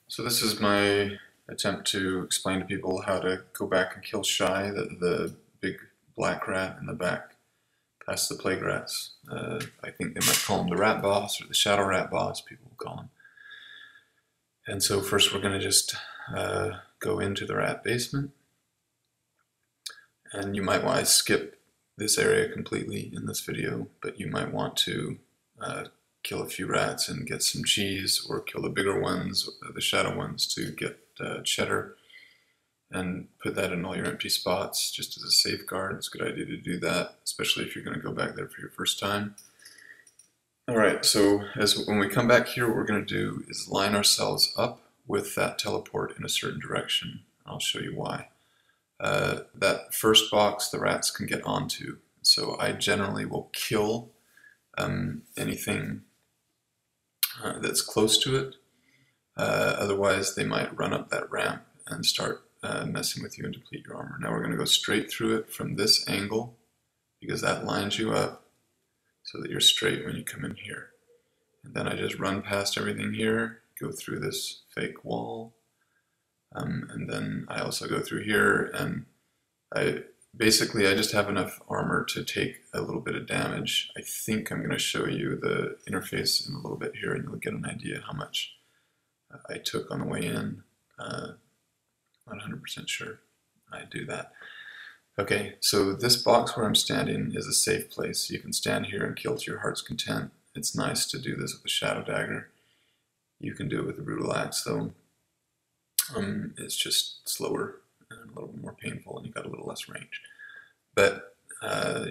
So this is my attempt to explain to people how to go back and kill Shai, the big black rat in the back, past the plague rats. I think they might call him the rat boss or the shadow rat boss, people will call him. And so first we're going to just go into the rat basement. And you might want to skip this area completely in this video, but you might want to kill a few rats and get some cheese, or kill the bigger ones, the shadow ones, to get cheddar, and put that in all your empty spots just as a safeguard. It's a good idea to do that, especially if you're going to go back there for your first time. Alright, so when we come back here, what we're going to do is line ourselves up with that teleport in a certain direction. I'll show you why. That first box the rats can get onto, so I generally will kill anything that's close to it. Otherwise they might run up that ramp and start messing with you and deplete your armor. Now we're going to go straight through it from this angle, because that lines you up so that you're straight when you come in here. And then I just run past everything here, go through this fake wall, and then I also go through here, and I just have enough armor to take a little bit of damage. I think I'm going to show you the interface in a little bit here, and you'll get an idea how much I took on the way in. Not 100% sure I do that. Okay, so this box where I'm standing is a safe place. You can stand here and kill to your heart's content. It's nice to do this with a shadow dagger. You can do it with a brutal axe though. It's just slower and a little bit more painful, and you've got a little less range. But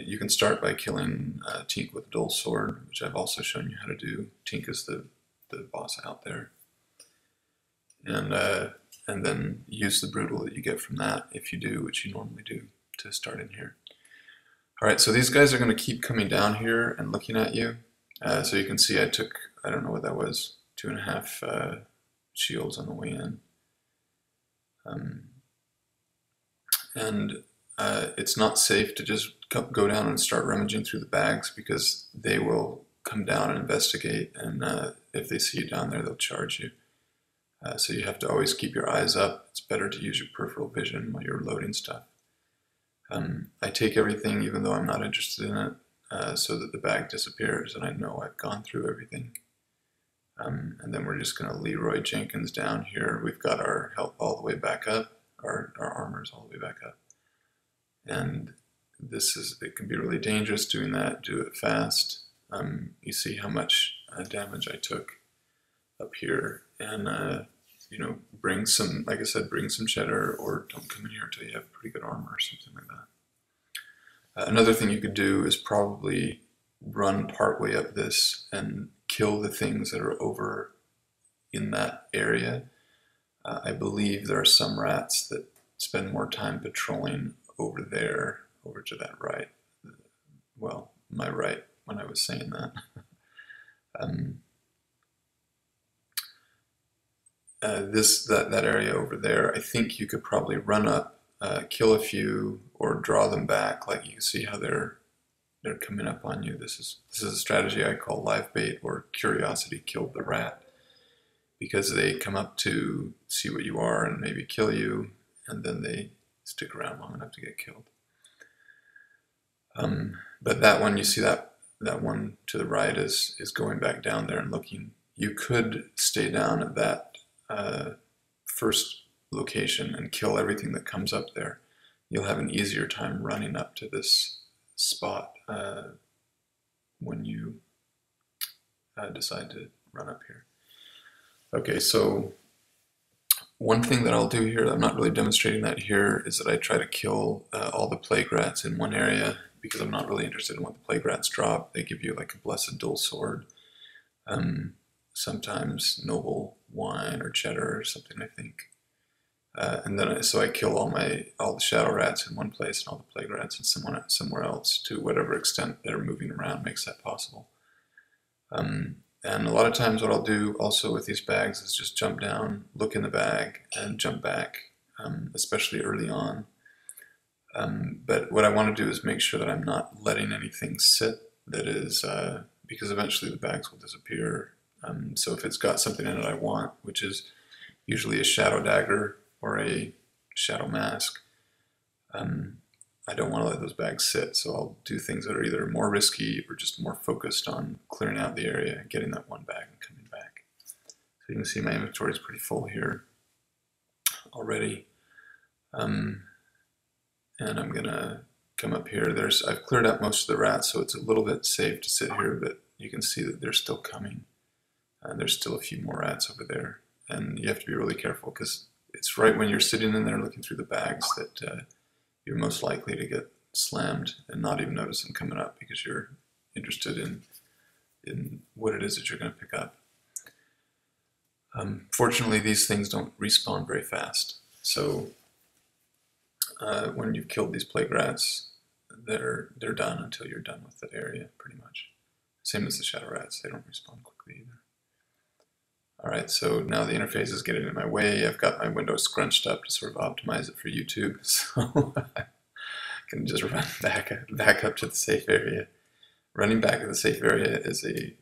you can start by killing Tink with a dull sword, which I've also shown you how to do. Tink is the boss out there. And then use the brutal that you get from that, if you do, which you normally do, to start in here. Alright, so these guys are going to keep coming down here and looking at you. So you can see I took, I don't know what that was, 2.5 shields on the way in. It's not safe to just go down and start rummaging through the bags, because they will come down and investigate, and if they see you down there, they'll charge you. So you have to always keep your eyes up. It's better to use your peripheral vision while you're loading stuff. I take everything even though I'm not interested in it, so that the bag disappears and I know I've gone through everything. And then we're just going to Leroy Jenkins down here. We've got our health all the way back up, our armor's all the way back up. And it can be really dangerous doing that. Do it fast. You see how much damage I took up here, and you know, bring some, like I said, bring some cheddar, or don't come in here until you have pretty good armor or something like that. Another thing you could do is probably run partway up this and kill the things that are over in that area. I believe there are some rats that spend more time patrolling over there, over to that right. Well, my right when I was saying that. That area over there, I think you could probably run up, kill a few, or draw them back. Like you can see how they're coming up on you. This is a strategy I call live bait, or curiosity killed the rat, because they come up to see what you are and maybe kill you, and then they stick around long enough to get killed. But that one, you see that one to the right is going back down there and looking. You could stay down at that first location and kill everything that comes up there. You'll have an easier time running up to this spot when you decide to run up here. Okay, so one thing that I'll do here, I'm not really demonstrating that here, is that I try to kill all the plague rats in one area, because I'm not really interested in what the plague rats drop. They give you like a blessed dull sword, sometimes noble wine or cheddar or something, I think. And then so I kill all the shadow rats in one place and all the plague rats in somewhere else, to whatever extent they're moving around makes that possible. And a lot of times what I'll do also with these bags is just jump down, look in the bag, and jump back, especially early on. But what I want to do is make sure that I'm not letting anything sit that is, because eventually the bags will disappear. So if it's got something in it I want, which is usually a shadow dagger or a shadow mask. I don't want to let those bags sit, so I'll do things that are either more risky or just more focused on clearing out the area and getting that one bag and coming back. So you can see my inventory is pretty full here already. And I'm gonna come up here. I've cleared out most of the rats, so it's a little bit safe to sit here, but you can see that they're still coming. There's still a few more rats over there. And you have to be really careful because it's right when you're sitting in there looking through the bags that you're most likely to get slammed and not even notice them coming up because you're interested in what it is that you're going to pick up. Fortunately, these things don't respawn very fast. So when you've killed these plague rats, they're done until you're done with that area, pretty much. Same as the shadow rats, they don't respawn quickly either. Alright, so now the interface is getting in my way. I've got my window scrunched up to sort of optimize it for YouTube, so I can just run back up to the safe area. Running back to the safe area is a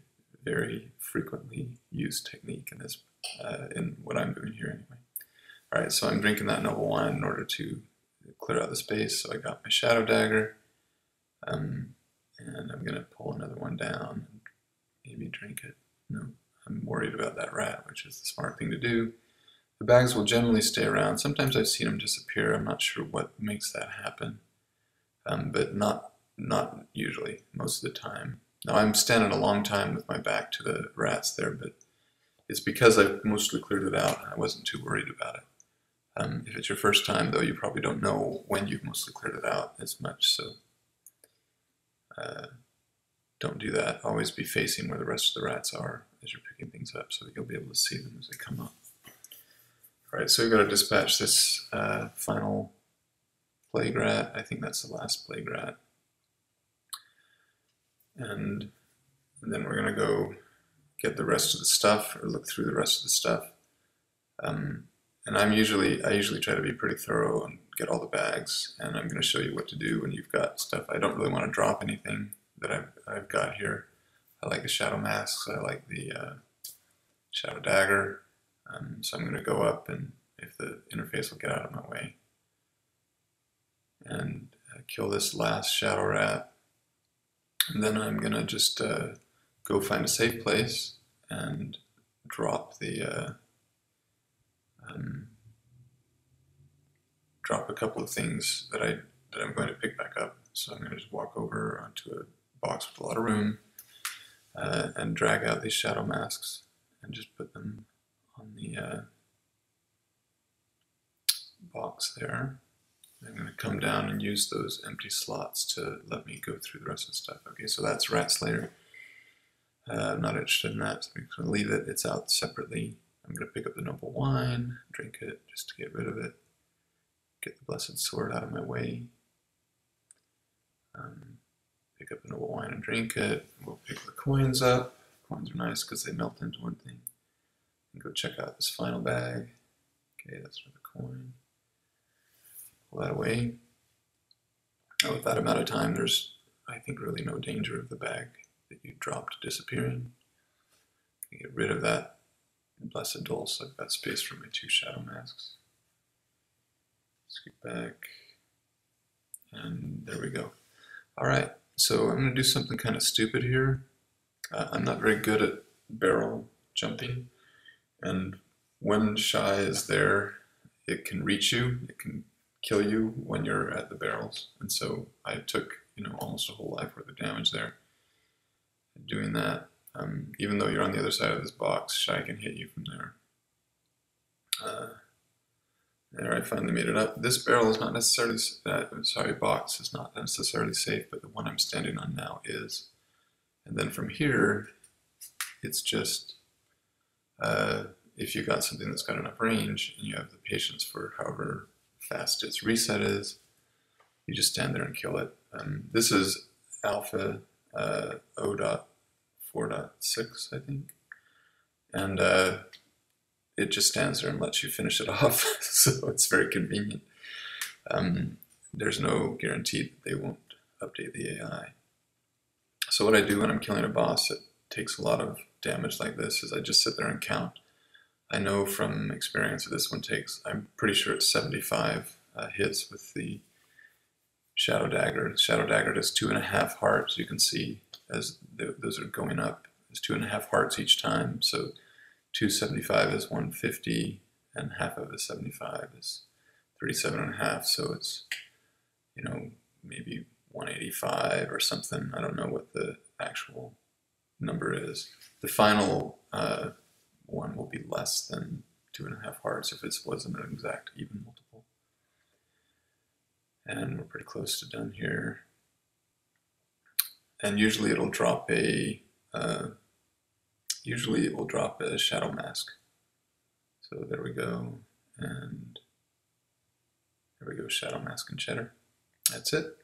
very frequently used technique in this, in what I'm doing here anyway. Alright, so I'm drinking that noble wine in order to clear out the space. So I got my shadow dagger, and I'm going to pull another one down and maybe drink it. No. I'm worried about that rat, which is the smart thing to do. The bags will generally stay around. Sometimes I've seen them disappear. I'm not sure what makes that happen, but not usually, most of the time. Now I'm standing a long time with my back to the rats there, but it's because I've mostly cleared it out and I wasn't too worried about it. If it's your first time, though, you probably don't know when you've mostly cleared it out as much, so don't do that. Always be facing where the rest of the rats are as you're picking things up so that you'll be able to see them as they come up. Alright, so we've got to dispatch this final plague rat. I think that's the last plague rat. And then we're going to go get the rest of the stuff, or look through the rest of the stuff. And I usually try to be pretty thorough and get all the bags, and I'm going to show you what to do when you've got stuff. I don't really want to drop anything that I've got here. I like the shadow masks, I like the shadow dagger, so I'm going to go up, and if the interface will get out of my way, and kill this last shadow rat, and then I'm going to just go find a safe place and drop the drop a couple of things that I'm going to pick back up. So I'm going to just walk over onto a box with a lot of room and drag out these shadow masks and just put them on the box there. I'm going to come down and use those empty slots to let me go through the rest of the stuff. Okay, so that's Rat Slayer. I'm not interested in that, so I'm just going to leave it. It's out separately. I'm going to pick up the noble wine, drink it just to get rid of it, get the blessed sword out of my way. Pick up the noble wine and drink it. We'll pick the coins up. Coins are nice because they melt into one thing. And go check out this final bag. Okay, that's another coin. Pull that away. Now with that amount of time, there's, I think, really no danger of the bag that you dropped disappearing. Get rid of that blessed dulse. I've got space for my 2 shadow masks. Scoot back. And there we go. Alright, so I'm going to do something kind of stupid here. I'm not very good at barrel jumping, and when Shai is there, it can reach you, it can kill you when you're at the barrels, and so I took, almost a whole life worth of damage there. Doing that, even though you're on the other side of this box, Shai can hit you from there. There, I finally made it up. This barrel is not necessarily, box is not necessarily safe, but the one I'm standing on now is. And then from here, it's just, if you got something that's got enough range, and you have the patience for however fast its reset is, you just stand there and kill it. This is alpha 0.4.6, I think. And it just stands there and lets you finish it off, so it's very convenient. There's no guarantee that they won't update the AI. So what I do when I'm killing a boss that takes a lot of damage like this is I just sit there and count I know from experience that this one takes, I'm pretty sure it's 75 hits with the Shadow Dagger. The Shadow Dagger does 2.5 hearts. You can see as those are going up, it's 2.5 hearts each time. So 275 is 150, and half of the 75 is 37.5. So it's, you know, maybe 185 or something. I don't know what the actual number is. The final one will be less than 2.5 hearts if it wasn't an exact even multiple. And we're pretty close to done here. And usually it will drop a shadow mask. So there we go, and there we go, shadow mask and cheddar. That's it.